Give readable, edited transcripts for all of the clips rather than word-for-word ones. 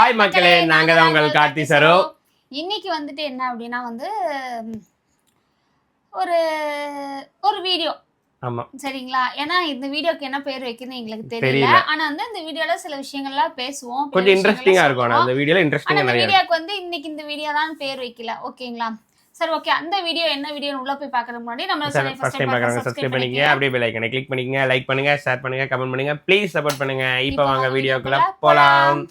Hi மக்களே, நாங்க தான் உங்கள் கார்த்தி சரோ. இன்னைக்கு வந்துட்டு என்ன அப்படின்னா வந்து ஒரு ஒரு வீடியோ. ஆமா சரிங்களா? ஏன்னா இந்த வீடியோக்கு என்ன பேர் வைக்கணும் எங்களுக்கு தெரியல. ஆனா வந்து இந்த வீடியோல சில விஷயங்கள்லாம் பேசுவோம். கொஞ்சம் இன்ட்ரெஸ்டிங்கா இருக்கும். ஆனா அந்த வீடியோல இன்ட்ரெஸ்டிங்கா நிறைய வீடியோக்கு வந்து இன்னைக்கு இந்த வீடியோ தான் பேர் வைக்கல. ஓகேங்களா? சரி, ஓகே. அந்த வீடியோ என்ன வீடியோன்னு உள்ள போய் பார்க்கறதுக்கு முன்னாடி நம்ம ஃபர்ஸ்ட் டைம் பார்க்கறவங்க சப்ஸ்கிரைப் பண்ணிக்கங்க, அப்படியே பெல் ஐகானை கிளிக் பண்ணிக்கங்க, லைக் பண்ணுங்க, ஷேர் பண்ணுங்க, கமெண்ட் பண்ணுங்க, ப்ளீஸ் சப்போர்ட் பண்ணுங்க. இப்போ வாங்க வீடியோக்குள்ள போலாம்.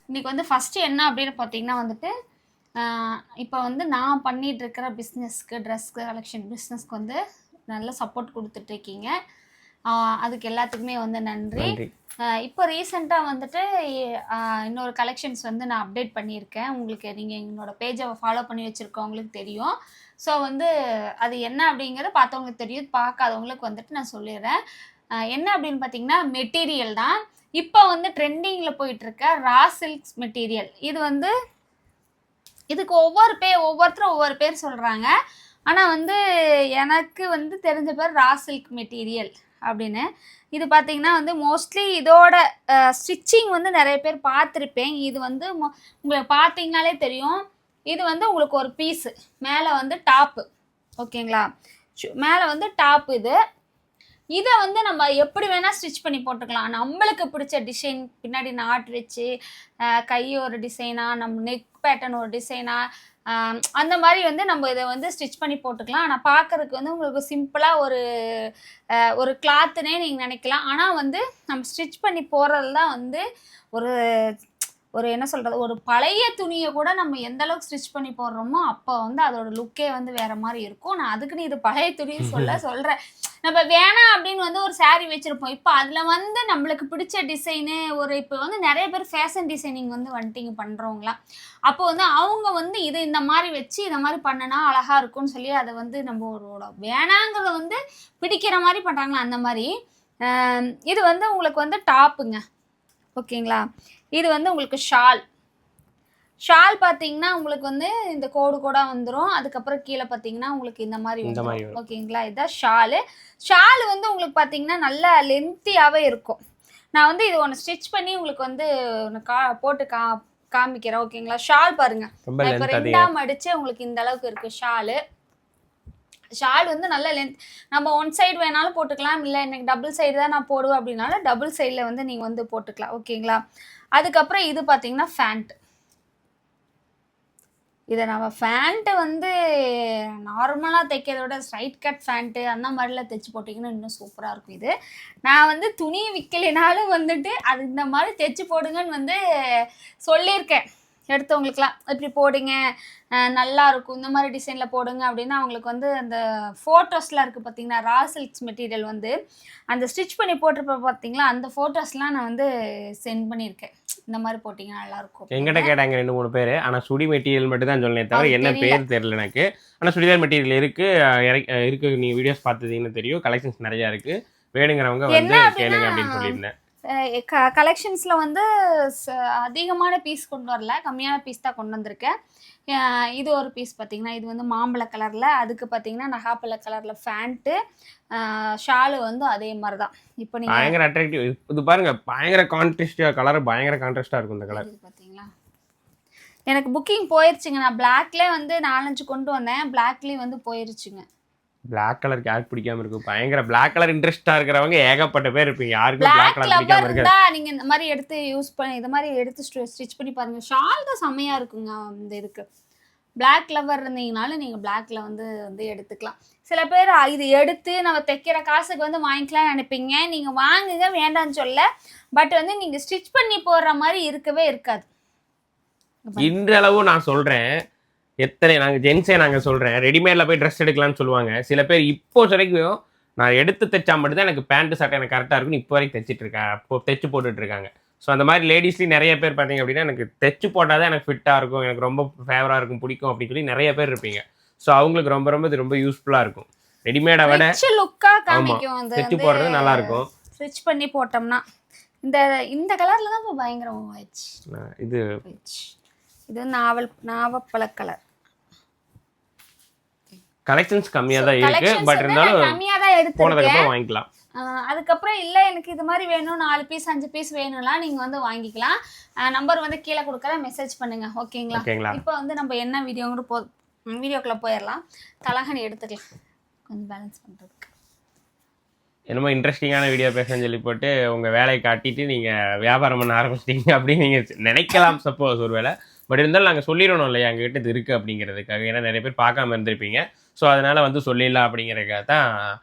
இன்னைக்கு வந்து ஃபஸ்ட்டு என்ன அப்படின்னு பார்த்தீங்கன்னா வந்துட்டு இப்போ வந்து நான் பண்ணிகிட்டு இருக்கிற பிஸ்னஸ்க்கு ட்ரெஸ் கலெக்ஷன் பிஸ்னஸ்க்கு வந்து நல்ல சப்போர்ட் கொடுத்துட்ருக்கீங்க. அதுக்கு எல்லாத்துக்குமே வந்து நன்றி. இப்போ ரீசெண்டாக வந்துட்டு இன்னொரு கலெக்ஷன்ஸ் வந்து நான் அப்டேட் பண்ணியிருக்கேன். உங்களுக்கு நீங்கள் என்னோடய பேஜை ஃபாலோ பண்ணி வச்சுருக்கவங்களுக்கு தெரியும். ஸோ வந்து அது என்ன அப்படிங்கிறது பார்த்தவங்களுக்கு தெரியும், பார்க்காதவங்களுக்கு வந்துட்டு நான் சொல்லிடுறேன். என்ன அப்படின்னு பார்த்தீங்கன்னா மெட்டீரியல் தான். இப்போ வந்து ட்ரெண்டிங்கில் போயிட்டுருக்க ரா சில்க்ஸ் மெட்டீரியல். இது வந்து இதுக்கு ஒவ்வொருத்தரும் ஒவ்வொரு பேர் சொல்கிறாங்க. ஆனால் வந்து எனக்கு வந்து தெரிஞ்ச பேர் ரா சில்க் மெட்டீரியல் அப்படின்னு. இது பார்த்திங்கன்னா வந்து மோஸ்ட்லி இதோட ஸ்டிச்சிங் வந்து நிறைய பேர் பார்த்துருப்பேன். இது வந்து உங்களுக்கு பார்த்தீங்கனாலே தெரியும். இது வந்து உங்களுக்கு ஒரு பீஸு மேலே வந்து டாப்பு, ஓகேங்களா? மேலே வந்து டாப்பு. இதை வந்து நம்ம எப்படி வேணால் ஸ்டிச் பண்ணி போட்டுக்கலாம். நம்மளுக்கு பிடிச்ச டிசைன் பின்னாடி நாட் வச்சு கை ஒரு டிசைனாக, நம்ம நெக் பேட்டர்ன் ஒரு டிசைனாக, அந்த மாதிரி வந்து நம்ம இதை வந்து ஸ்டிச் பண்ணி போட்டுக்கலாம். ஆனால் பார்க்குறதுக்கு வந்து உங்களுக்கு சிம்பிளாக ஒரு கிளாத்துனே நீங்கள் நினைக்கலாம். ஆனால் வந்து நம்ம ஸ்டிச் பண்ணி போடுறது தான் வந்து ஒரு என்ன சொல்கிறது, ஒரு பழைய துணியை கூட நம்ம எந்த அளவுக்கு ஸ்டிச் பண்ணி போடுறோமோ அப்போ வந்து அதோட லுக்கே வந்து வேறு மாதிரி இருக்கும். நான் அதுக்குன்னு இது பழைய துணின்னு சொல்கிறேன். நம்ம வேணாம் அப்படின்னு வந்து ஒரு சாரீ வச்சுருப்போம். இப்போ அதில் வந்து நம்மளுக்கு பிடிச்ச டிசைனு இப்போ வந்து நிறைய பேர் ஃபேஷன் டிசைனிங் வந்து வந்துட்டிங்க பண்ணுறவங்களாம். அப்போ வந்து அவங்க வந்து இது இந்த மாதிரி வச்சு இதை மாதிரி பண்ணினா அழகாக இருக்கும்னு சொல்லி அதை வந்து நம்மளோட வேணாங்கிறத வந்து பிடிக்கிற மாதிரி பண்ணுறாங்களா அந்த மாதிரி. இது வந்து உங்களுக்கு வந்து டாப்புங்க, ஓகேங்களா? இது வந்து உங்களுக்கு ஷால் பார்த்தீங்கன்னா உங்களுக்கு வந்து இந்த கோடாக வந்துடும். அதுக்கப்புறம் கீழே பார்த்தீங்கன்னா உங்களுக்கு இந்த மாதிரி வந்துடும், ஓகேங்களா? இதுதான் ஷாலு வந்து உங்களுக்கு பார்த்தீங்கன்னா நல்லா லென்த்தியாகவே இருக்கும். நான் வந்து இது ஒன்று ஸ்டிச் பண்ணி உங்களுக்கு வந்து ஒன்று போட்டு காமிக்கிறேன், ஓகேங்களா? ஷால் பாருங்கள், இப்போ 2ஆம் அடிச்சு உங்களுக்கு இந்த அளவுக்கு இருக்குது ஷால் வந்து நல்ல லென்த். நம்ம ஒன் சைடு வேணாலும் போட்டுக்கலாம், இல்லை எனக்கு டபுள் சைடு தான் நான் போடுவேன் அப்படின்னாலும் டபுள் சைடில் வந்து நீங்கள் வந்து போட்டுக்கலாம், ஓகேங்களா? அதுக்கப்புறம் இது பார்த்தீங்கன்னா ஃபேண்ட்டு. இதை நம்ம ஃபேண்ட்டு வந்து நார்மலாக தைக்கிறத விட ஸ்ட்ரைட் கட் ஃபேண்ட்டு அந்த மாதிரிலாம் தைச்சி போட்டிங்கன்னா இன்னும் சூப்பராக இருக்கும். இது நான் வந்து துணி விற்கலைனாலும் வந்துட்டு அது இந்த மாதிரி தைச்சி போடுங்கன்னு வந்து சொல்லியிருக்கேன் எடுத்தவங்களுக்குலாம். இப்படி போடுங்க நல்லா இருக்கும், இந்த மாதிரி டிசைனில் போடுங்க அப்படின்னு. அவங்களுக்கு வந்து அந்த ஃபோட்டோஸ்லாம் இருக்குது பார்த்தீங்கன்னா, ரா சில்க்ஸ் மெட்டீரியல் வந்து அந்த ஸ்டிச் பண்ணி போட்டிருப்ப பார்த்தீங்களா, அந்த ஃபோட்டோஸ்லாம் நான் வந்து சென்ட் பண்ணியிருக்கேன். இந்த மாதிரி போட்டிங்கன்னா நல்லாயிருக்கும். எங்கிட்ட கேட்டாங்க 2-3 பேர். ஆனால் சுடி மெட்டீரியல் மட்டும் தான் சொன்னேன் தவிர என்ன பேர் தெரியல எனக்கு. ஆனால் சுடிதார் மெட்டீரியல் இருக்குது. நீங்கள் வீடியோஸ் பார்த்தீங்கன்னு தெரியும். கலெக்ஷன்ஸ் நிறையா இருக்குது. வேணுங்கிறவங்க வந்து கேளுங்க அப்படின்னு சொல்லியிருந்தேன். கலெக்ஷன்ஸில் வந்து அதிகமான பீஸ் கொண்டு வரல, கம்மியான பீஸ் தான் கொண்டு வந்திருக்கேன். இது ஒரு பீஸ் பார்த்தீங்கன்னா இது வந்து மாம்பழ கலரில், அதுக்கு பார்த்தீங்கன்னா நகாப்பழ கலரில் ஃபேண்ட்டு, ஷாலு வந்து அதே மாதிரி தான். இப்போ நீங்கள் பயங்கர அட்ராக்டிவ். இது பாருங்கள், பயங்கர கான்ட்ராஸ்டாக கலர், பயங்கர கான்ட்ராஸ்டாக இருக்கும் இந்த கலர். பார்த்தீங்களா? எனக்கு புக்கிங் போயிடுச்சுங்க. நான் பிளாக்லேயே வந்து 4-5 கொண்டு வந்தேன், பிளாக்லேயும் வந்து போயிடுச்சுங்க. பிளாக் கலருக்கு யாருக்கு பிடிக்காம இருக்கும்? பயங்கர பிளாக் கலர் இன்ட்ரெஸ்டா இருக்கிறவங்க ஏகப்பட்ட பேர் இருப்பீங்க. யாருக்கும் பிளாக் கலர் பிடிக்காம இருக்கு? நீங்க இந்த மாதிரி எடுத்து யூஸ் பண்ணி இந்த மாதிரி எடுத்து ஸ்டிச் பண்ணி பாருங்க. ஷால் தான் செமையா இருக்குங்க. இந்த இருக்கு பிளாக் லவர் இருந்தீங்கனாலும் நீங்கள் பிளாக்ல வந்து எடுத்துக்கலாம். சில பேர் இது எடுத்து நம்ம தைக்கிற காசுக்கு வந்து வாங்கிக்கலாம் நினைப்பீங்க. நீங்கள் வாங்குங்க, வேண்டாம்னு சொல்ல. பட் வந்து நீங்கள் ஸ்டிச் பண்ணி போடுற மாதிரி இருக்கவே இருக்காது. இன்றளவு நான் சொல்கிறேன், நாங்கள் ஜென்ஸே நாங்கள் சொல்கிறேன், ரெடிமேடில் போய் ட்ரெஸ் எடுக்கலாம்னு சொல்லுவாங்க. சில பேர் இப்போ வரைக்கும் நான் எடுத்து தைச்சா மட்டும்தான் எனக்கு பேண்ட்டு சட்டை எனக்கு கரெக்டாக இருக்குன்னு இப்போ வரைக்கும் தைச்சு போட்டுட்ருக்காங்க. ஸோ அந்த மாதிரி லேடிஸ்லேயும் நிறைய பேர் பார்த்தீங்க அப்படின்னா எனக்கு தைச்சு போட்டால் தான் எனக்கு ஃபிட்டாக இருக்கும், எனக்கு ரொம்ப ஃபேவராக இருக்கும், பிடிக்கும் அப்படின்னு சொல்லி நிறைய பேர் இருப்பீங்க. ஸோ அவங்களுக்கு ரொம்ப இது ரொம்ப யூஸ்ஃபுல்லாக இருக்கும். ரெடிமேடை விட ரிச் லுக்கா காமிக்கும். அது தைச்சு போடுறது நல்லா இருக்கும். ஸ்டிச் பண்ணி போட்டோம்னா இந்த இந்த கலர்ல தான் இப்போ பயங்கரமா ஆயிடுச்சு. இது நாவப்பழ கலர். கலெக்ஷன்ஸ் கம்மியா தான் இருக்கு, பட் இருந்தாலும் கம்மியா தான் போனதுக்கு எடுத்துருக்கேன். அப்புறம் வாங்கிக்கலாம். அதுக்கப்புறம் இல்லை எனக்கு இது மாதிரி வேணும் 4 பீஸ் 5 பீஸ் வேணும்லாம் நீங்கள் வந்து வாங்கிக்கலாம். நம்பர் வந்து கீழே கொடுக்குற மெசேஜ் பண்ணுங்க. ஓகேங்களா? இப்போ வந்து நம்ம என்ன வீடியோக்குள்ளே போயிடலாம். தலகாணி எடுத்துக்கலாம் கொஞ்சம் பேலன்ஸ் பண்ணுறதுக்கு. என்னமோ இன்ட்ரெஸ்டிங்கான வீடியோ பேசன்னு சொல்லி போட்டு உங்கள் வேலையை காட்டிட்டு நீங்கள் வியாபாரம் பண்ண ஆரம்பிச்சிட்டீங்க அப்படின்னு நீங்கள் நினைக்கலாம் சப்போஸ் ஒரு வேலை. பட் இருந்தாலும் நாங்கள் சொல்லிடணும் இல்லையா எங்ககிட்ட இது இருக்குது அப்படிங்கிறதுக்காக. ஏன்னா நிறைய பேர் பார்க்காம இருந்திருப்பீங்க. ஸோ அதனால் வந்து சொல்லிடலாம் அப்படிங்கிறதுக்காக தான்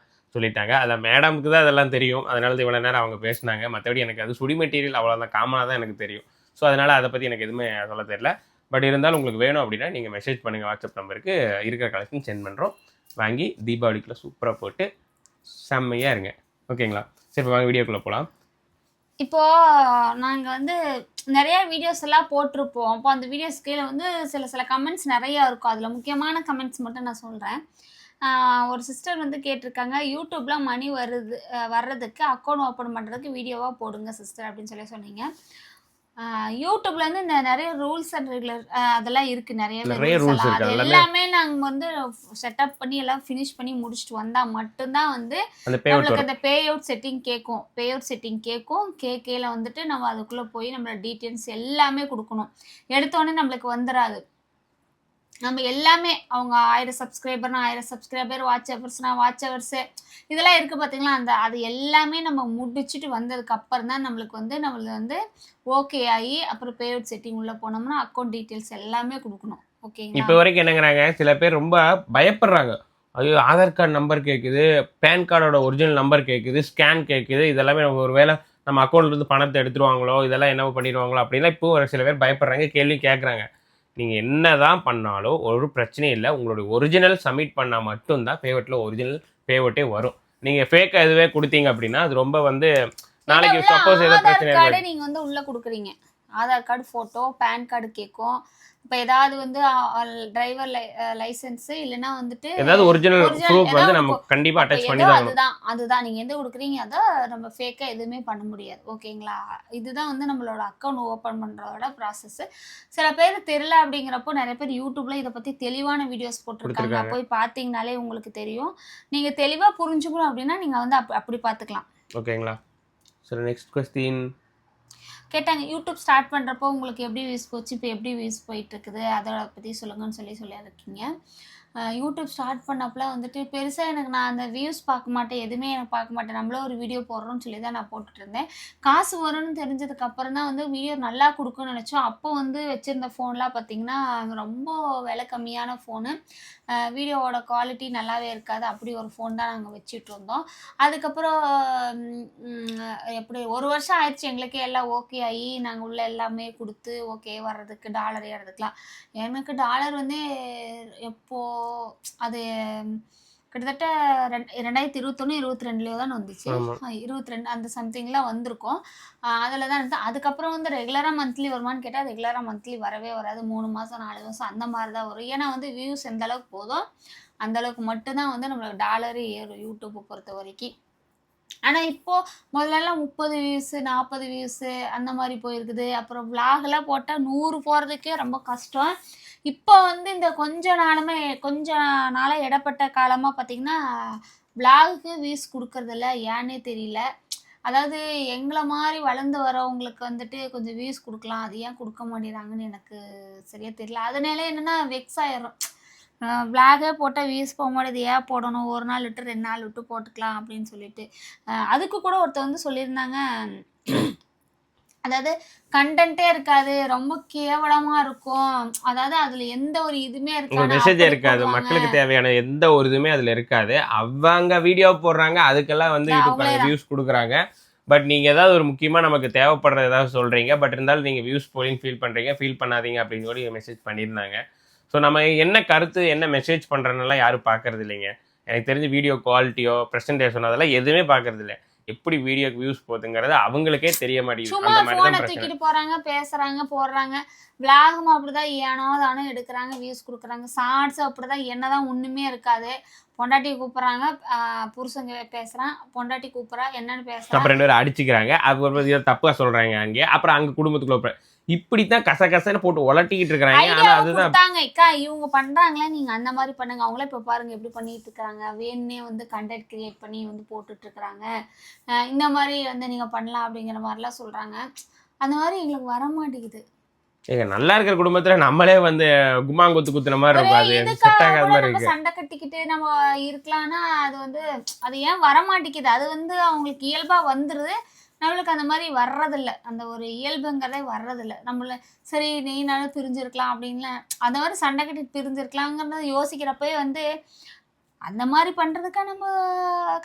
சொல்லிட்டாங்க. அதில் மேடமுக்கு தான் அதெல்லாம் தெரியும், அதனால இவ்வளோ நேரம் அவங்க பேசினாங்க. மற்றபடி எனக்கு அது சுடி மெட்டீரியல் அவ்வளோதான், காமனாக தான் எனக்கு தெரியும். ஸோ அதனால் அதை பற்றி எனக்கு எதுவுமே சொல்ல தெரியல. பட் இருந்தாலும் உங்களுக்கு வேணும் அப்படின்னா நீங்கள் மெசேஜ் பண்ணுங்கள். வாட்ஸ்அப் நம்பருக்கு இருக்கிற கலெக்ஷன் சென்ட் பண்ணுறோம். வாங்கி தீபாவளிக்குள்ளே சூப்பராக போட்டு செம்மையாக இருங்க. ஓகேங்களா? சரி, இப்போ வாங்க வீடியோக்குள்ளே போகலாம். இப்போது நாங்கள் வந்து நிறைய வீடியோஸ் எல்லாம் போட்டிருப்போம். அப்போ அந்த வீடியோஸ் கீழே வந்து சில கமெண்ட்ஸ் நிறையா இருக்கும். அதில் முக்கியமான கமெண்ட்ஸ் மட்டும் நான் சொல்கிறேன். ஒரு சிஸ்டர் வந்து கேட்டிருக்காங்க, யூடியூப்பில் மணி வர்றதுக்கு அக்கௌண்ட் ஓப்பன் பண்ணுறதுக்கு வீடியோவாக போடுங்க சிஸ்டர் அப்படின்னு சொன்னீங்க. யூடியூப்ல வந்து இந்த நிறைய ரூல்ஸ் அண்ட் ரெகுலர் அதெல்லாம் இருக்கு. நிறைய ரூல்ஸ் அது எல்லாமே நாங்க வந்து செட்டப் பண்ணி எல்லாம் ஃபினிஷ் பண்ணி முடிச்சுட்டு வந்தா மட்டும்தான் வந்து நம்மளுக்கு அந்த பே அவுட் செட்டிங் கேட்கும். கேட்கல வந்துட்டு நம்ம அதுக்குள்ள போய் நம்மளோட டீட்டெயில்ஸ் எல்லாமே கொடுக்கணும். எடுத்தோடனே நம்மளுக்கு வந்துடாது. நம்ம எல்லாமே அவங்க 1000 சப்ஸ்கிரைபர்னா 1000 சப்ஸ்கிரைபர், வாட்ச் ஹவர்ஸு இதெல்லாம் இருக்குது பார்த்தீங்களா? அது எல்லாமே நம்ம முடிச்சுட்டு வந்ததுக்கு அப்புறம் தான் நம்மளுக்கு வந்து ஓகே ஆகி அப்புறம் பே அவுட் செட்டிங் உள்ளே போனோம்னா அக்கௌண்ட் டீட்டெயில்ஸ் எல்லாமே கொடுக்கணும். ஓகேங்களா? இப்போ வரைக்கும் என்னங்கிறாங்க, சில பேர் ரொம்ப பயப்படுறாங்க. ஐயோ, ஆதார் கார்டு நம்பர் கேட்குது, பேன் கார்டோட ஒரிஜினல் நம்பர் கேட்குது, ஸ்கேன் கேட்குது, இதெல்லாமே நம்ம ஒரு வேளை நம்ம அக்கௌண்ட்லேருந்து பணத்தை எடுத்துருவாங்களோ, இதெல்லாம் என்ன பண்ணிடுவாங்களோ அப்படின்லாம் இப்போ ஒரு சில பேர் பயப்படுறாங்க, கேள்வி கேட்குறாங்க. நீங்கள் என்ன தான் பண்ணாலும் ஒரு பிரச்சனையும் இல்லை. உங்களுடைய ஒரிஜினல் சப்மிட் பண்ணால் மட்டும்தான் பேவட்டில் ஒரிஜினல் பேவட்டே வரும். நீங்கள் ஃபேக்காக எதுவே கொடுத்தீங்க அப்படின்னா அது ரொம்ப வந்து நாளைக்கு சப்போஸ் ஏதோ பிரச்சனை நீங்கள் வந்து உள்ளே கொடுக்குறீங்க. Aadhaar card, photo, PAN card கேட்கும். இப்போ ஏதாவது வந்து டிரைவர் லைசன்ஸ் இல்லைன்னா வந்துட்டு ஏதாவது ஒரிஜினல் ப்ரூஃப் வந்து நம்ம கண்டிப்பாக அட்டாச் பண்ணி தான் அதுதான் நீங்கள் எந்த கொடுக்குறீங்க அதை நம்ம ஃபேக்காக எதுவுமே பண்ண முடியாது. ஓகேங்களா? இதுதான் வந்து நம்மளோட அக்கௌண்ட் ஓப்பன் பண்ணுறதோட ப்ராசஸ். சில பேர் தெரியல அப்படிங்கிறப்போ நிறைய பேர் யூடியூப்ல இதை பற்றி தெளிவான வீடியோஸ் போட்டிருக்காங்க. போய் பார்த்தீங்கனாலே உங்களுக்கு தெரியும். நீங்கள் தெளிவாக புரிஞ்சுக்கணும் அப்படின்னா நீங்கள் வந்து அப்படி பார்த்துக்கலாம். ஓகேங்களா? சரி, நெக்ஸ்ட் கொஸ்டின் கேட்டாங்க, யூடியூப் ஸ்டார்ட் பண்ணுறப்போ உங்களுக்கு எப்படி வியூஸ் போச்சு, இப்போ எப்படி வியூஸ் போயிட்டுருக்குது, அதை பற்றி சொல்லுங்கன்னு சொல்லியிருக்கீங்க. யூடியூப் ஸ்டார்ட் பண்ணப்பல வந்துட்டு பெருசாக நான் அந்த வியூஸ் பார்க்க மாட்டேன், எதுவுமே எனக்கு பார்க்க மாட்டேன். நம்மளும் ஒரு வீடியோ போடுறோம்னு சொல்லி தான் நான் போட்டுட்டு இருந்தேன். காசு வரும்னு தெரிஞ்சதுக்கப்புறம் தான் வந்து வீடியோ நல்லா கொடுக்குன்னு நினச்சோம். அப்போ வந்து வச்சுருந்த ஃபோன்லாம் பார்த்திங்கன்னா ரொம்ப விலை கம்மியான ஃபோனு, வீடியோவோட குவாலிட்டி நல்லாவே இருக்காது. அப்படி ஒரு ஃபோன் தான் நாங்கள் வச்சுட்டு இருந்தோம். அதுக்கப்புறம் எப்படி 1 வருஷம் ஆயிடுச்சு எங்களுக்கே எல்லாம் ஓகே ஆகி நாங்கள் உள்ள எல்லாமே கொடுத்து ஓகே வர்றதுக்கு, டாலர் ஏறதுக்கெலாம். எனக்கு டாலர் வந்து எப்போது அது கிட்டத்தட்ட 2021 22 தான் வந்துச்சு. 22 அந்த சம்திங்லாம் வந்திருக்கும். அதில் தான் இருந்தது. அதுக்கப்புறம் வந்து ரெகுலராக மந்த்லி வருமானு கேட்டால் ரெகுலராக மந்த்லி வரவே வராது. 3 மாதம் 4 மாதம் அந்த மாதிரி தான் வரும். ஏன்னா வந்து வியூஸ் எந்த அளவுக்கு போதும் அந்தளவுக்கு மட்டும்தான் வந்து நம்மளுக்கு டாலரு ஏறும் யூடியூப்பை பொறுத்த வரைக்கும். ஆனால் இப்போது முதல்லலாம் 30 வியூஸு 40 வியூஸு அந்த மாதிரி போயிருக்குது. அப்புறம் விளாகெல்லாம் போட்டால் 100 போகிறதுக்கே ரொம்ப கஷ்டம். இப்போ வந்து இந்த கொஞ்ச நாளாக இடப்பட்ட காலமாக பார்த்திங்கன்னா விளாகுக்கு வியூஸ் கொடுக்கறதில்ல. ஏன்னே தெரியல. அதாவது எங்களை மாதிரி வளர்ந்து வரவங்களுக்கு வந்துட்டு கொஞ்சம் வியூஸ் கொடுக்கலாம், அது ஏன் கொடுக்க மாட்டேறாங்கன்னு எனக்கு சரியாக தெரியல. அதனால என்னென்னா வெக்ஸ் ஆயிடும். விளாகே போட்டால் வியூஸ் போக மாட்டேது, ஏன் போடணும், 1 நாள் விட்டு 2 நாள் விட்டு போட்டுக்கலாம் அப்படின்னு சொல்லிட்டு. அதுக்கு கூட ஒருத்தர் வந்து சொல்லியிருந்தாங்க, அதாவது கண்டென்ட்டே இருக்காது, ரொம்ப கேவலமாக இருக்கும், அதாவது அதில் எந்த ஒரு இதுவுமே இருக்காது, மெசேஜே இருக்காது, மக்களுக்கு தேவையான எந்த ஒரு இதுவுமே அதில் இருக்காது. அவங்க வீடியோ போடுறாங்க, அதுக்கெல்லாம் வந்து வியூஸ் கொடுக்குறாங்க. பட் நீங்கள் ஏதாவது ஒரு முக்கியமாக நமக்கு தேவைப்படுற ஏதாவது சொல்கிறீங்க, பட் இருந்தாலும் நீங்கள் வியூஸ் போலின்னு ஃபீல் பண்ணாதீங்க அப்படின்னு சொல்லி மெசேஜ் பண்ணியிருந்தாங்க. ஸோ நம்ம என்ன கருத்து என்ன மெசேஜ் பண்ணுறதுனால யாரும் பார்க்கறது இல்லைங்க. எனக்கு தெரிஞ்சு வீடியோ குவாலிட்டியோ ப்ரெசன்டேஷனோ அதெல்லாம் எதுவுமே பார்க்கறது இல்லை. எப்படி வீடியோக்கு வியூஸ் போகுதுங்கிறது அவங்களுக்கே தெரிய மாட்டேங்குது. சும்மா அந்த மாதிரி போனை தான் பிரச்சனை. தூக்கிட்டு போறாங்க, பேசுறாங்க, போடுறாங்க. விளாகும் அப்படிதான் ஏனோ தானோ எடுக்கிறாங்க, வியூஸ் கொடுக்குறாங்க. ஷார்ட்ஸ் அப்படிதான் என்னதான் ஒண்ணுமே இருக்காது. பொண்டாட்டி கூப்பிடுறாங்க, புருஷங்க பேசுறான், பொண்டாட்டி கூப்பிடுறா என்னன்னு பேசுறான், அப்புறம் 2 பேரும் அடிச்சுக்கிறாங்க. அப்புறம் ஏதோ தப்பா சொல்றாங்க அங்கே. அப்புறம் அங்க குடும்பத்துக்குள்ள இப்படித்தான் கசகசன்னு போட்டு உலட்டிக்கிட்டு இருக்காங்க. ஆனா ஐடியாவை அதுதான் கொடுத்தாங்க. அக்கா இவங்க பண்றாங்களே, நீங்க அந்த மாதிரி பண்ணுங்க. அவங்களே இப்ப பாருங்க எப்படி பண்ணிட்டு இருக்காங்க. வேணுனே வந்து கண்டென்ட் கிரியேட் பண்ணி வந்து போட்டுட்டு இருக்கிறாங்க. இந்த மாதிரி வந்து நீங்க பண்ணலாம் அப்படிங்கிற மாதிரிலாம் சொல்றாங்க. அந்த மாதிரி எங்களுக்கு வர மாட்டேங்குது. ஏங்க நல்லா இருக்கிற குடும்பத்துல நம்மளே வந்து கும்மாங்குத்து குத்துன மாதிரி ஒரே இருக்கும். அது இதுக்காக செட் ஆகாத கூட மாதிரி நம்ம இருக்கு. சண்டை கட்டிக்கிட்டு நம்ம இருக்கலாம்னா அது வந்து அது ஏன் வர மாட்டேங்குது? அது வந்து அவங்களுக்கு இயல்பா வந்துருது. நம்மளுக்கு அந்த மாதிரி வர்றதில்ல. அந்த ஒரு இயல்புங்கிறதே வர்றதில்ல. நம்மள சரி நீனாலும் பிரிஞ்சிருக்கலாம் அப்படின்லாம் அந்த மாதிரி சண்டை கட்டிட்டு பிரிஞ்சிருக்கலாங்கிறத யோசிக்கிறப்பவே வந்து அந்த மாதிரி பண்றதுக்கா நம்ம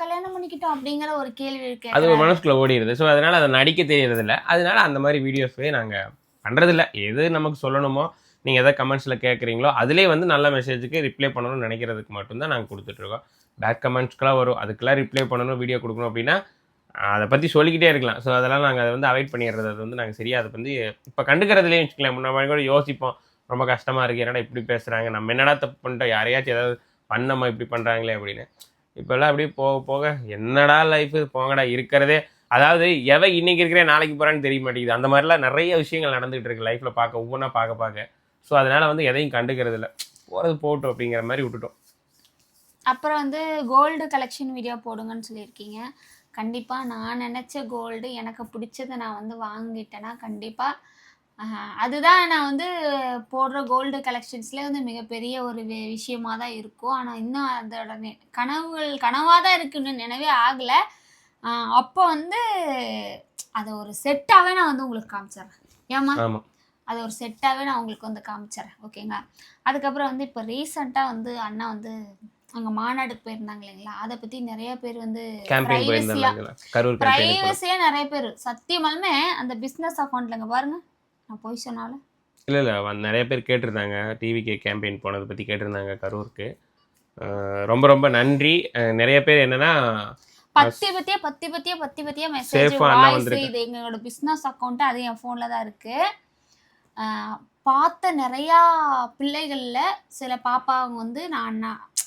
கல்யாணம் பண்ணிக்கிட்டோம் அப்படிங்கிற ஒரு கேள்வி அது ஒரு கேட்கறாங்க. மனசுக்குள்ள ஓடிடுது. ஸோ அதனால அதை நடிக்க தெரியறது இல்ல. அதனால அந்த மாதிரி வீடியோஸே நாங்க பண்றதில்ல. எது நமக்கு சொல்லணுமோ நீங்க எதை கமெண்ட்ஸ்ல கேட்குறீங்களோ அதுலேயே வந்து நல்ல மெசேஜுக்கு ரிப்ளை பண்ணணும்னு நினைக்கிறதுக்கு மட்டும்தான் நாங்கள் கொடுத்துட்ருக்கோம். பேட் கமெண்ட்ஸ்க்கெலாம் வரும், அதுக்கெல்லாம் ரிப்ளை பண்ணணும், வீடியோ கொடுக்கணும் அப்படின்னா அதை பற்றி சொல்லிக்கிட்டே இருக்கலாம். ஸோ அதெல்லாம் நாங்கள் அதை வந்து அவாய்ட் பண்ணிடுறது. அது வந்து நாங்கள் சரியாக அதை வந்து இப்போ கண்டுக்கிறதுலேயே வச்சுக்கலாம். முன்னாடி கூட யோசிப்போம், ரொம்ப கஷ்டமாக இருக்குது, என்னடா இப்படி பேசுகிறாங்க, நம்ம என்னடா தப்பு பண்ணிட்டோம், யாரையாச்சும் ஏதாவது பண்ணமா இப்படி பண்ணுறாங்களே அப்படின்னு. இப்போல்லாம் அப்படியே போக போக என்னடா லைஃபு போங்கடா இருக்கிறதே. அதாவது எவன் இன்னைக்கு இருக்கிறேன் நாளைக்கு போகிறான்னு தெரிய மாட்டேங்குது. அந்த மாதிரிலாம் நிறைய விஷயங்கள் நடந்துகிட்டு இருக்கு லைஃப்பில் பார்க்க, ஒவ்வொன்றா பார்க்க. ஸோ அதனால் வந்து எதையும் கண்டுக்கிறது இல்லை, போகிறது போட்டோம் அப்படிங்கிற மாதிரி விட்டுட்டோம். அப்புறம் வந்து கோல்டு கலெக்ஷன் வீடியோ போடுங்கன்னு சொல்லியிருக்கீங்க. கண்டிப்பாக நான் நினச்ச கோல்டு எனக்கு பிடிச்சதை நான் வந்து வாங்கிட்டேன்னா கண்டிப்பாக அதுதான் நான் வந்து போடுற கோல்டு கலெக்ஷன்ஸ்லேயே வந்து மிகப்பெரிய ஒரு விஷயமா தான் இருக்கும். ஆனால் இன்னும் அதோட கனவாக தான் இருக்குன்னு நினைவே ஆகலை. அப்போ வந்து அதை ஒரு செட்டாகவே நான் வந்து உங்களுக்கு காமிச்சிட்றேன். ஏமா ஆமாம், அது ஒரு செட்டாகவே நான் உங்களுக்கு வந்து காமிச்சிட்றேன். ஓகேங்களா? அதுக்கப்புறம் வந்து இப்போ ரீசெண்டாக வந்து அண்ணா வந்து அங்கே மாநாடுக்கு போயிருந்தாங்க இல்லைங்களா? அதை பற்றி நிறைய பேர் வந்து கேம்பெயின் போயிருந்தாங்க, கரூர் கேம்பெயின். ப்ரைவசியாக நிறைய பேர் சத்தியமாலுமே அந்த பிஸ்னஸ் அக்கௌண்ட்லங்க பாருங்க, நான் போய் சொன்னாலும் இல்லை நிறைய பேர் கேட்டிருந்தாங்க, டிவிக்கு கேம்பெயின் போனதை பற்றி கேட்டிருந்தாங்க கரூருக்கு. ரொம்ப ரொம்ப நன்றி. நிறைய பேர் என்னன்னா பத்தி மெசேஜ் வாய்ஸ், இது எங்களோட பிஸ்னஸ் அக்கௌண்ட், அது என் ஃபோனில் தான் இருக்குது. பார்த்த நிறையா பிள்ளைகளில் சில பாப்பாங்க வந்து நான்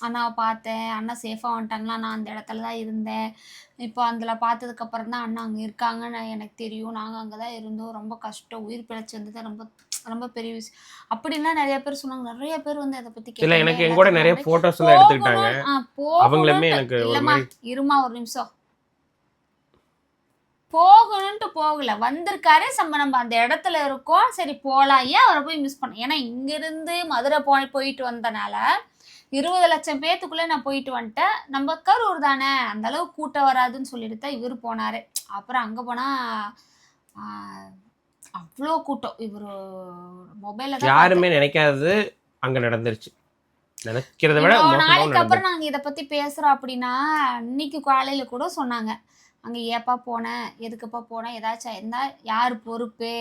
அண்ணாவை பார்த்தேன், அண்ணா சேஃபாக வந்துட்டாங்களா, நான் அந்த இடத்துல தான் இருந்தேன், இப்போ அதில் பார்த்ததுக்கப்புறம் தான் அண்ணா அங்கே இருக்காங்கன்னு எனக்கு தெரியும், நாங்கள் அங்கே தான் இருந்தோம், ரொம்ப கஷ்டம், உயிர் பிழைச்சி வந்தது ரொம்ப ரொம்ப பெரிய விஷயம் அப்படின்லாம் நிறைய பேர் சொன்னாங்க. நிறைய பேர் வந்து அதை பற்றி இல்லை, எனக்கு என் கூட நிறைய ஃபோட்டோஸ் எல்லாம் எடுத்துக்கிட்டாங்க. அவங்களுமே எனக்கு இல்லைம்மா இருமா ஒரு நிமிஷம், போகணுன்ட்டு போகல, வந்திருக்காரு, நம்ம அந்த இடத்துல இருக்கோம், சரி போகலாம், ஏன் அவரை போய் மிஸ் பண்ண. ஏன்னா இங்கிருந்து மதுரை போயிட்டு வந்தனால 20 லட்சம் பேத்துக்குள்ளே நான் போயிட்டு வந்துட்டேன். நம்ம கரூர் தானே, அந்த அளவு கூட்டம் வராதுன்னு சொல்லிட்டு தான் இவர் போனார். அப்புறம் அங்கே போனால் அவ்வளோ கூட்டம். இவர் மொபைலில் யாருமே நினைக்காதது அங்கே நடந்துருச்சு. நினைக்கிறத விட நாளைக்கு அப்புறம் நாங்கள் இதை பற்றி பேசுகிறோம் அப்படின்னா, இன்னைக்கு காலையில் கூட சொன்னாங்க, அங்கே ஏப்பா போனேன், எதுக்குப்பா போனேன், ஏதாச்சும் இருந்தால் யார் பொறுப்பு,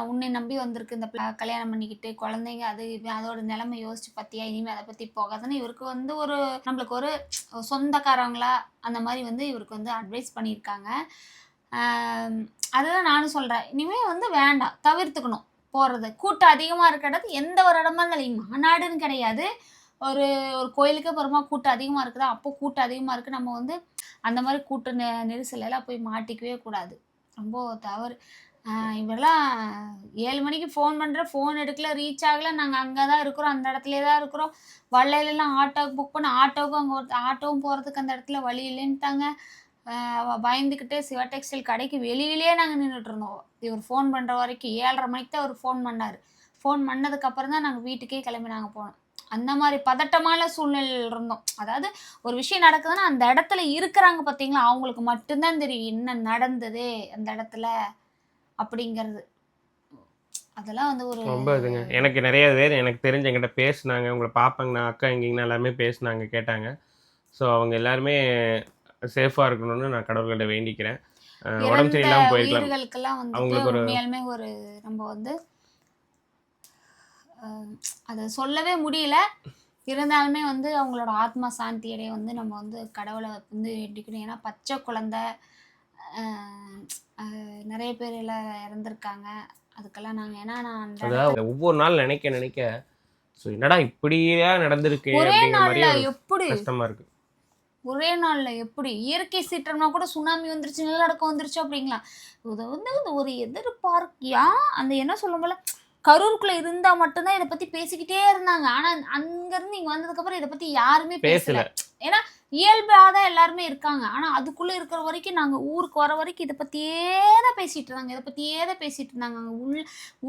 உன்னை நம்பி வந்திருக்கு இந்த கல்யாணம் பண்ணிக்கிட்டு குழந்தைங்க, அது அதோட நிலைமை யோசிச்சு பார்த்தியா, இனிமேல் அதை பற்றி போகாதுன்னு இவருக்கு வந்து ஒரு நம்மளுக்கு ஒரு சொந்தக்காரங்களா அந்த மாதிரி வந்து இவருக்கு வந்து அட்வைஸ் பண்ணியிருக்காங்க. அதுதான் நானும் சொல்கிறேன், இனிமேல் வந்து வேண்டாம், தவிர்த்துக்கணும் போகிறது. கூட்டம் அதிகமாக இருக்கிற இடத்து எந்த ஒரு இடமா இருந்தாலும் மாநாடுன்னு கிடையாது, ஒரு ஒரு கோயிலுக்கே போகிறோமா கூட்டம் அதிகமாக இருக்குதா, அப்போ கூட்டம் அதிகமாக இருக்குது, நம்ம வந்து அந்த மாதிரி கூட்ட நெரிசலெல்லாம் போய் மாட்டிக்கவே கூடாது, ரொம்ப தவறு. இவரெல்லாம் 7 மணிக்கு ஃபோன் பண்ணுற, ஃபோன் எடுக்கல, ரீச் ஆகலை, நாங்கள் அங்கே தான் இருக்கிறோம், அந்த இடத்துல தான் இருக்கிறோம், வள்ளையிலலாம் ஆட்டோவுக்கு புக் பண்ண, ஆட்டோவுக்கும் அங்கே ஆட்டோவும் போகிறதுக்கு அந்த இடத்துல வழி இல்லைன்ட்டாங்க. பயந்துக்கிட்டு சிவா டெக்ஸ்டைல் கடைக்கு வெளியிலேயே நாங்கள் நின்றுட்டு இருந்தோம். இவர் ஃபோன் பண்ணுற வரைக்கும் 7:30 மணிக்கு தான் அவர் ஃபோன் பண்ணார். ஃபோன் பண்ணதுக்கப்புறம் தான் நாங்கள் வீட்டுக்கே கிளம்பி நாங்கள் போனோம். அந்த மாதிரி பதட்டமான சூழ்நிலையில் இருந்தோம். அதாவது ஒரு விஷயம் நடக்குதுன்னா அந்த இடத்துல இருக்கிறாங்க பார்த்தீங்களா, அவங்களுக்கு மட்டும்தான் தெரியும் என்ன நடந்தது அந்த இடத்துல அப்படிங்கிறது. அதெல்லாம் வந்து ஒரு ரொம்ப இதுங்க. எனக்கு நிறைய பேர் எனக்கு தெரிஞ்ச என்கிட்ட பேசுனாங்க, உங்களை பார்ப்பாங்கண்ணா, அக்கா எங்கேங்கண்ணா எல்லாமே பேசுனாங்க, கேட்டாங்க. ஸோ அவங்க எல்லாருமே சேஃபாக இருக்கணும்னு நான் கடவுள்கிட்ட வேண்டிக்கிறேன். உடம்பு சரியில்லாமல் போயிருக்கலாம் உயிர்களுக்கெல்லாம் வந்து அவங்களுக்கு உண்மையாலுமே ஒரு நம்ம வந்து அதை சொல்லவே முடியல. இருந்தாலுமே வந்து அவங்களோட ஆத்மா சாந்தி அடைய வந்து நம்ம வந்து கடவுளை வந்து வேண்டிக்கணும். ஏன்னா பச்சை குழந்தை நிறைய பேர் எல்லாம் இறந்துருக்காங்க. அதுக்கெல்லாம் நாங்கள் ஏன்னா நான் அந்த அதாவது ஒவ்வொரு நாள் நினைக்க நினைக்க ஸோ என்னடா இப்படியா நடந்திருக்கு ஒரே அப்படிங்கிற மாதிரி நாளில் ஒரு எப்படி கஷ்டமா இருக்கு. ஒரே நாளில் எப்படி இயற்கை சீற்றம்னா கூட சுனாமி வந்துருச்சு, நிலநடுக்கம் வந்துருச்சு அப்படிங்களா? இது வந்து அந்த ஒரு எதிர்பார்க்கியா அந்த என்ன சொல்லும் போல கரூருக்குள்ள இருந்தா மட்டும்தான் இதை பத்தி பேசிக்கிட்டே இருந்தாங்க. ஆனா அங்கிருந்து இங்க வந்ததுக்கு அப்புறம் இதை பத்தி யாருமே பேசல. ஏன்னா இயல்பாதான் எல்லாருமே இருக்காங்க. ஆனா அதுக்குள்ள இருக்கிற வரைக்கும் நாங்க ஊருக்கு வர வரைக்கும் இதை பத்தியே தான் பேசிட்டு இருந்தாங்க, இதை பத்தியே தான் பேசிட்டு இருந்தாங்க. அங்க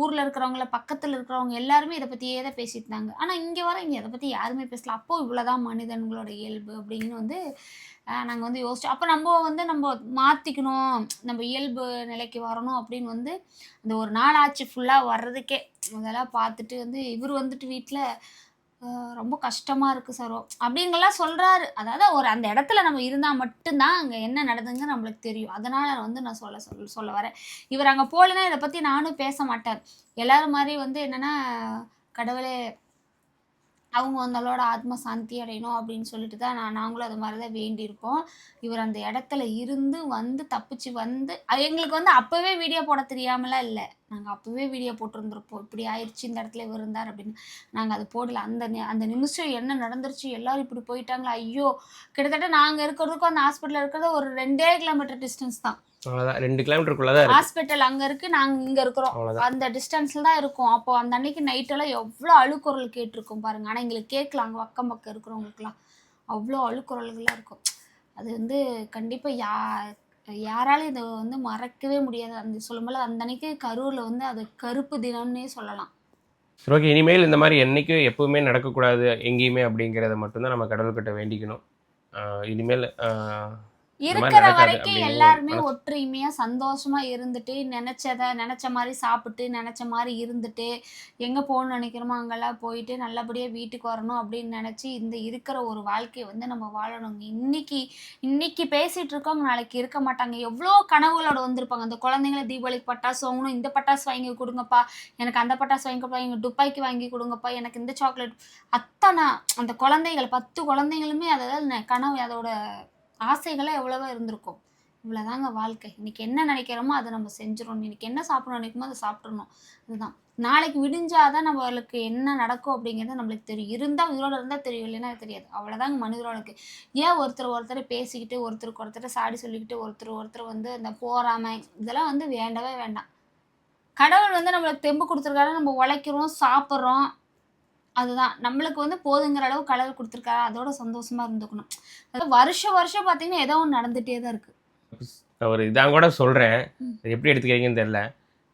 ஊர்ல இருக்கிறவங்கள பக்கத்துல இருக்கிறவங்க எல்லாருமே இதை பத்தியே தான் பேசிட்டு இருந்தாங்க. ஆனா இங்க வர இங்க இதை பத்தி யாருமே பேசல. அப்போ இவ்வளவுதான் மனிதன்களோட இயல்பு அப்படின்னு வந்து நாங்கள் வந்து யோசிச்சோம். அப்போ நம்ம மாற்றிக்கணும், நம்ம இயல்பு நிலைக்கு வரணும் அப்படின்னு வந்து அந்த ஒரு நாள் ஆச்சு ஃபுல்லாக வர்றதுக்கே. அதெல்லாம் பார்த்துட்டு வந்து இவர் வந்துட்டு வீட்டில் ரொம்ப கஷ்டமாக இருக்குது சார் அப்படிங்கலாம் சொல்கிறாரு. அதாவது ஒரு அந்த இடத்துல நம்ம இருந்தால் மட்டும்தான் அங்கே என்ன நடந்துங்க நம்மளுக்கு தெரியும். அதனால் வந்து நான் சொல்ல வரேன். இவர் அங்கே போகலன்னா இதை பற்றி நானும் பேச மாட்டார். எல்லோரும் மாதிரி வந்து என்னென்னா கடவுளே அவங்க அவங்களோட ஆத்ம சாந்தி அடையணும் அப்படின்னு சொல்லிட்டு தான் நாங்களும் அது மாதிரி தான் வேண்டியிருக்கோம். இவர் அந்த இடத்துல இருந்து வந்து தப்பிச்சு வந்து எங்களுக்கு வந்து அப்போவே வீடியோ போட தெரியாமலாம் இல்லை. நாங்கள் அப்போவே வீடியோ போட்டிருந்துருப்போம், இப்படி ஆயிடுச்சு இந்த இடத்துல இவர் இருந்தார் அப்படின்னு. நாங்கள் அது போடல. அந்த நிமிஷம் என்ன நடந்துருச்சு, எல்லாரும் இப்படி போயிட்டாங்களா, ஐயோ கிட்டத்தட்ட நாங்கள் இருக்கிறதுக்கும் அந்த ஹாஸ்பிட்டலில் இருக்கிறது ஒரு 2 கிலோமீட்டர் டிஸ்டன்ஸ் தான். அவ்வளோதான், 2 கிலோமீட்டருக்குள்ளதான் ஹாஸ்பிட்டல் அங்கே இருக்கு, நாங்கள் இங்கே இருக்கிறோம், அந்த டிஸ்டன்ஸில் தான் இருக்கும். அப்போ அந்த அன்னைக்கு நைட்டெல்லாம் எவ்வளோ அழுக்குரல் கேட்டிருக்கும் பாருங்க. ஆனால் எங்களுக்கு கேட்கலாம், அங்கே பக்கம் இருக்கிறவங்களுக்குலாம் அவ்வளோ அழுக்குரல்கள்லாம் இருக்கும். அது வந்து கண்டிப்பாக யாராலும் இதை வந்து மறக்கவே முடியாது. அந்த சொல்லும்போது அந்த அன்னைக்கு கரூரில் வந்து அது கருப்பு தினம்னே சொல்லலாம். ஓகே, இனிமேல் இந்த மாதிரி என்றைக்கும் எப்பவுமே நடக்கக்கூடாது எங்கேயுமே அப்படிங்கிறத மட்டும்தான் நம்ம கடவுள்கிட்ட வேண்டிக்கணும். இனிமேல் இருக்கிற வரைக்கும் எல்லாருமே ஒற்றுமையா சந்தோஷமா இருந்துட்டு நினைச்ச மாதிரி சாப்பிட்டு நினைச்ச மாதிரி இருந்துட்டு எங்க போகணும்னு நினைக்கிறோமோ அங்கெல்லாம் போயிட்டு நல்லபடியா வீட்டுக்கு வரணும் அப்படின்னு நினைச்சு இந்த இருக்கிற ஒரு வாழ்க்கையை வந்து நம்ம வாழணும். இன்னைக்கு பேசிட்டு இருக்கவங்க நாளைக்கு இருக்க மாட்டாங்க. எவ்வளோ கனவுகளோட வந்திருப்பாங்க. அந்த குழந்தைங்களை தீபாவளிக்கு பட்டாசு வாங்கணும், இந்த பட்டாசு வாங்கி கொடுங்கப்பா, எனக்கு அந்த பட்டாசு வாங்கி கொடுப்பா, எங்க துப்பாக்கி வாங்கி கொடுங்கப்பா, எனக்கு இந்த சாக்லேட், அத்தனை அந்த குழந்தைகள் 10 குழந்தைங்களுமே அதாவது கனவு அதோட ஆசைகளே எவ்வளவோ இருந்திருக்கும். இவ்வளோதாங்க வாழ்க்கை. இன்னைக்கு என்ன நினைக்கிறோமோ அதை நம்ம செஞ்சிடணும். இன்னைக்கு என்ன சாப்பிடணும் நினைக்குமோ அதை சாப்பிட்றணும். அதுதான். நாளைக்கு விடிஞ்சாதான் நம்மளுக்கு என்ன நடக்கும் அப்படிங்கிறது நம்மளுக்கு தெரியும். இருந்தால் உயிரோடு இருந்தால் தெரியும், இல்லைன்னா தெரியாது. அவ்வளோதாங்க மனிதர்களுக்கு. ஏன் ஒருத்தர் பேசிக்கிட்டு ஒருத்தருக்கு ஒருத்தர் சாடி சொல்லிக்கிட்டு ஒருத்தர் வந்து அந்த போறாமை இதெல்லாம் வந்து வேண்டவே வேண்டாம். கடவுள் வந்து நம்மளுக்கு தெம்பு கொடுத்துருக்காரு, நம்ம உழைக்கிறோம், சாப்பிட்றோம், அதுதான் நம்மளுக்கு வந்து போதுங்கிற அளவு கடவுள் கொடுத்துருக்காரு, அதோட சந்தோஷமா இருந்துக்கணும். அதாவது வருஷம் பார்த்தீங்கன்னா ஏதோ ஒன்று நடந்துகிட்டே தான் இருக்கு. ஒரு இதான் கூட சொல்கிறேன், எப்படி எடுத்துக்கிறீங்கன்னு தெரியல.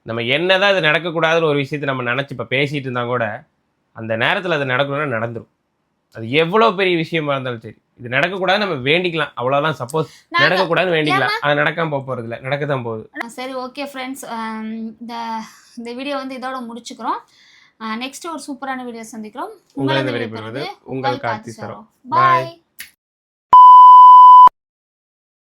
நம்ம என்னதான் இது நடக்கக்கூடாதுன்னு ஒரு விஷயத்தை நம்ம நினச்சி இப்போ பேசிகிட்டு இருந்தால் கூட அந்த நேரத்தில் அது நடக்கணும்னா நடந்துடும். அது எவ்வளோ பெரிய விஷயமா இருந்தாலும் சரி, இது நடக்கக்கூடாது நம்ம வேண்டிக்கலாம், அவ்வளோதான். சப்போஸ் நடக்கக்கூடாதுன்னு வேண்டிக்கலாம், அது நடக்காம போகிறது இல்லை, நடக்க தான் போகுது. சரி, ஓகே ஃப்ரெண்ட்ஸ், இந்த வீடியோ வந்து இதோட முடிச்சுக்கிறோம். நெக்ஸ்ட் ஒரு சூப்பரான வீடியோ சந்திக்கிறோம். உங்களை விடைபெறுவது உங்கள் கார்த்தி சரோ. பாய்.